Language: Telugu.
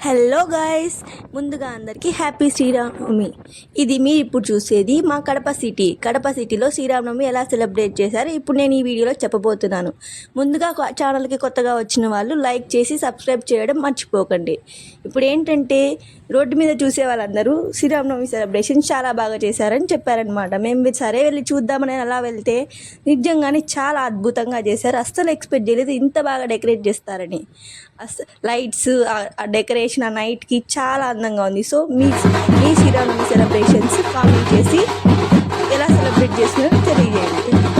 హలో గాయ్స్, ముందుగా అందరికీ హ్యాపీ శ్రీరామనవమి. ఇది మీరు ఇప్పుడు చూసేది మా కడప సిటీలో శ్రీరామనవమి ఎలా సెలబ్రేట్ చేశారో ఇప్పుడు నేను ఈ వీడియోలో చెప్పబోతున్నాను. ముందుగా ఛానల్కి కొత్తగా వచ్చిన వాళ్ళు లైక్ చేసి సబ్స్క్రైబ్ చేయడం మర్చిపోకండి. ఇప్పుడు ఏంటంటే రోడ్డు మీద చూసే వాళ్ళందరూ శ్రీరామనవమి సెలబ్రేషన్ చాలా బాగా చేశారని చెప్పారనమాట. మేము సరే వెళ్ళి చూద్దామని అలా వెళ్తే నిజంగానే చాలా అద్భుతంగా చేశారు. అస్సలు ఎక్స్పెక్ట్ చేయలేదు ఇంత బాగా డెకరేట్ చేస్తారని. లైట్స్, ఆ డెకరేషన్ ఆ నైట్కి చాలా అందంగా ఉంది. సో మీ శ్రీరామనవమి సెలబ్రేషన్స్ కామెంట్ చేసి ఎలా సెలబ్రేట్ చేస్తున్నారో తెలియజేయండి.